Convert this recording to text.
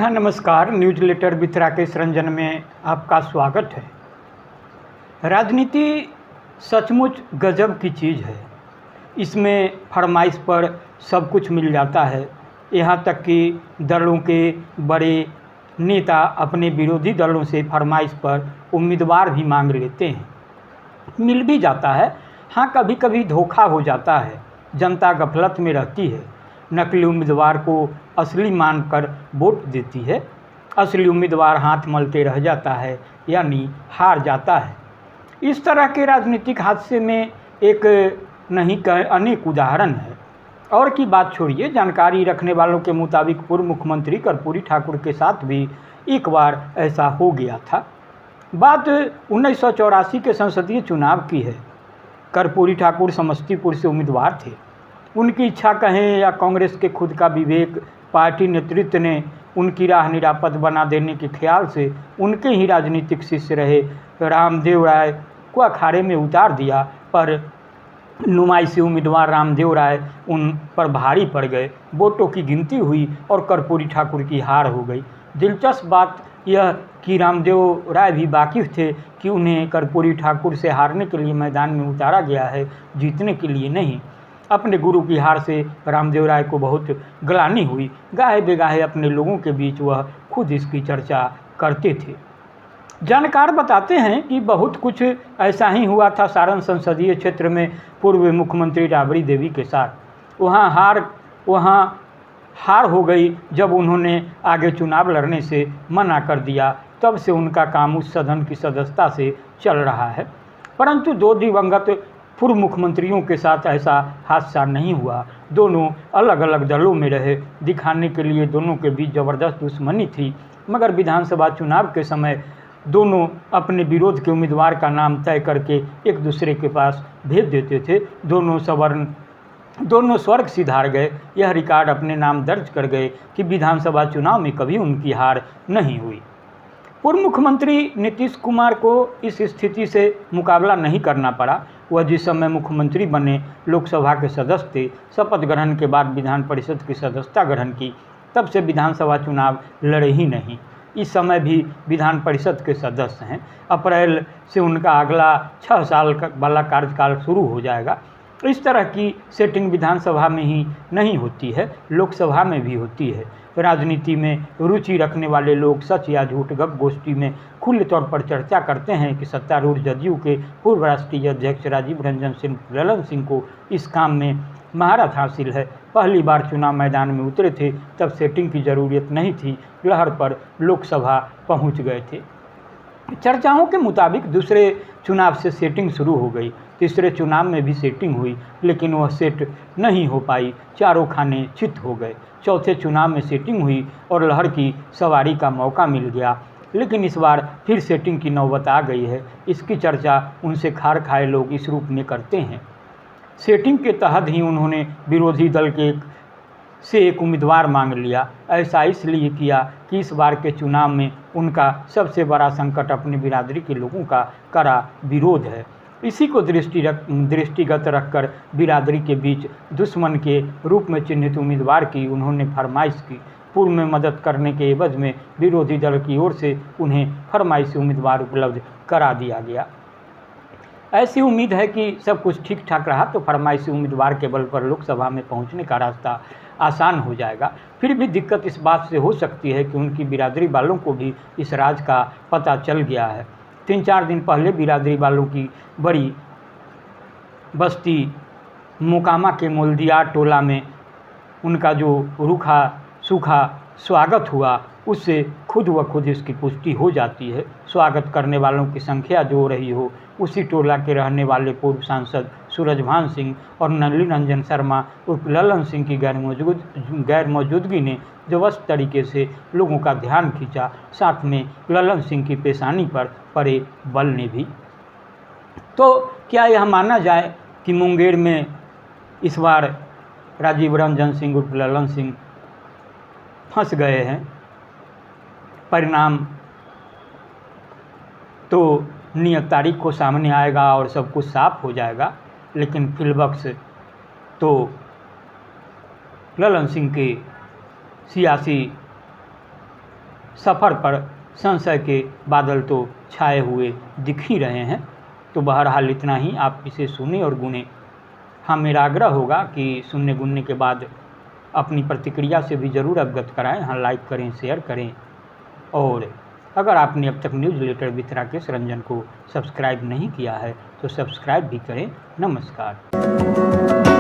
नमस्कार। Newsletter with Rakesh Ranjan में आपका स्वागत है। राजनीति सचमुच गजब की चीज़ है। इसमें फरमाइश पर सब कुछ मिल जाता है। यहाँ तक कि दलों के बड़े नेता अपने विरोधी दलों से फरमाइश पर उम्मीदवार भी मांग लेते हैं, मिल भी जाता है। हाँ, कभी कभी धोखा हो जाता है, जनता गफलत में रहती है, नकली उम्मीदवार को असली मानकर वोट देती है, असली उम्मीदवार हाथ मलते रह जाता है यानी हार जाता है। इस तरह के राजनीतिक हादसे में एक नहीं अनेक उदाहरण है। और की बात छोड़िए, जानकारी रखने वालों के मुताबिक पूर्व मुख्यमंत्री कर्पूरी ठाकुर के साथ भी एक बार ऐसा हो गया था। बात 1984 के संसदीय चुनाव की है। कर्पूरी ठाकुर समस्तीपुर से उम्मीदवार थे। उनकी इच्छा कहें या कांग्रेस के खुद का विवेक, पार्टी नेतृत्व ने उनकी राह निरापद बना देने के ख्याल से उनके ही राजनीतिक शिष्य रहे रामदेव राय को अखाड़े में उतार दिया, पर नुमाइशी उम्मीदवार रामदेव राय उन पर भारी पड़ गए। वोटों की गिनती हुई और कर्पूरी ठाकुर की हार हो गई। दिलचस्प बात यह कि रामदेव राय भी वाकिफ थे कि उन्हें कर्पूरी ठाकुर से हारने के लिए मैदान में उतारा गया है, जीतने के लिए नहीं। अपने गुरु की हार से रामदेव राय को बहुत ग्लानि हुई। गाहे बेगाहे अपने लोगों के बीच वह खुद इसकी चर्चा करते थे। जानकार बताते हैं कि बहुत कुछ ऐसा ही हुआ था सारण संसदीय क्षेत्र में पूर्व मुख्यमंत्री राबड़ी देवी के साथ। वहाँ हार हो गई जब उन्होंने आगे चुनाव लड़ने से मना कर दिया। तब से उनका काम उस सदन की सदस्यता से चल रहा है। परंतु दो दिवंगत पूर्व मुख्यमंत्रियों के साथ ऐसा हादसा नहीं हुआ। दोनों अलग अलग दलों में रहे। दिखाने के लिए दोनों के बीच ज़बरदस्त दुश्मनी थी, मगर विधानसभा चुनाव के समय दोनों अपने विरोध के उम्मीदवार का नाम तय करके एक दूसरे के पास भेज देते थे। दोनों स्वर्ग सिधार गए। यह रिकॉर्ड अपने नाम दर्ज कर गए कि विधानसभा चुनाव में कभी उनकी हार नहीं हुई। पूर्व मुख्यमंत्री नीतीश कुमार को इस स्थिति से मुकाबला नहीं करना पड़ा। वह जिस समय मुख्यमंत्री बने, लोकसभा के सदस्य थे। शपथ ग्रहण के बाद विधान परिषद की सदस्यता ग्रहण की, तब से विधानसभा चुनाव लड़े ही नहीं। इस समय भी विधान परिषद के सदस्य हैं। अप्रैल से उनका अगला 6 साल वाला कार्यकाल शुरू हो जाएगा। इस तरह की सेटिंग विधानसभा में ही नहीं होती है, लोकसभा में भी होती है। राजनीति में रुचि रखने वाले लोग सच या झूठ गप गोष्ठी में खुले तौर पर चर्चा करते हैं कि सत्तारूढ़ जदयू के पूर्व राष्ट्रीय अध्यक्ष राजीव रंजन सिंह ललन सिंह को इस काम में महारत हासिल है। पहली बार चुनाव मैदान में उतरे थे तब सेटिंग की ज़रूरत नहीं थी, लहर पर लोकसभा पहुंच गए थे। चर्चाओं के मुताबिक दूसरे चुनाव से सेटिंग शुरू हो गई। तीसरे चुनाव में भी सेटिंग हुई, लेकिन वह सेट नहीं हो पाई। चारों खाने चित हो गए। चौथे चुनाव में सेटिंग हुई और लहर की सवारी का मौका मिल गया, लेकिन इस बार फिर सेटिंग की नौबत आ गई है। इसकी चर्चा उनसे खार खाए लोग इस रूप में करते हैं। सेटिंग के तहत ही उन्होंने विरोधी दल से एक उम्मीदवार मांग लिया। ऐसा इसलिए किया कि इस बार के चुनाव में उनका सबसे बड़ा संकट अपनी बिरादरी के लोगों का कड़ा विरोध है। इसी को दृष्टिगत रखकर बिरादरी के बीच दुश्मन के रूप में चिन्हित उम्मीदवार की उन्होंने फरमाइश की। पूर्व में मदद करने के एवज में विरोधी दल की ओर से उन्हें फरमाइशी उम्मीदवार उपलब्ध करा दिया गया। ऐसी उम्मीद है कि सब कुछ ठीक ठाक रहा तो फरमाइशी उम्मीदवार के बल पर लोकसभा में पहुंचने का रास्ता आसान हो जाएगा। फिर भी दिक्कत इस बात से हो सकती है कि उनकी बिरादरी वालों को भी इस राज का पता चल गया है। 3-4 दिन पहले बिरादरी वालों की बड़ी बस्ती मोकामा के मोल्दिया टोला में उनका जो रूखा सूखा स्वागत हुआ, उससे खुद व खुद इसकी पुष्टि हो जाती है। स्वागत करने वालों की संख्या जो हो रही हो, उसी टोला के रहने वाले पूर्व सांसद सूरजभान सिंह और नलिनी रंजन शर्मा उर्फ ललन सिंह की गैर मौजूदगी ने जबरदस्त तरीके से लोगों का ध्यान खींचा। साथ में ललन सिंह की पेशानी पर पड़े बल ने भी। तो क्या यह माना जाए कि मुंगेर में इस बार राजीव रंजन सिंह उर्फ ललन सिंह फंस गए हैं? परिणाम तो नियत तारीख को सामने आएगा और सब कुछ साफ हो जाएगा, लेकिन फिलवक्स तो ललन सिंह के सियासी सफ़र पर संशय के बादल तो छाए हुए दिख ही रहे हैं। तो बहरहाल इतना ही, आप इसे सुने और गुने। हाँ, मेरा आग्रह होगा कि सुनने गुनने के बाद अपनी प्रतिक्रिया से भी ज़रूर अवगत कराएं। हाँ, लाइक करें, शेयर करें, और अगर आपने अब तक newsletter with Rakesh Ranjan को सब्सक्राइब नहीं किया है तो सब्सक्राइब भी करें। नमस्कार।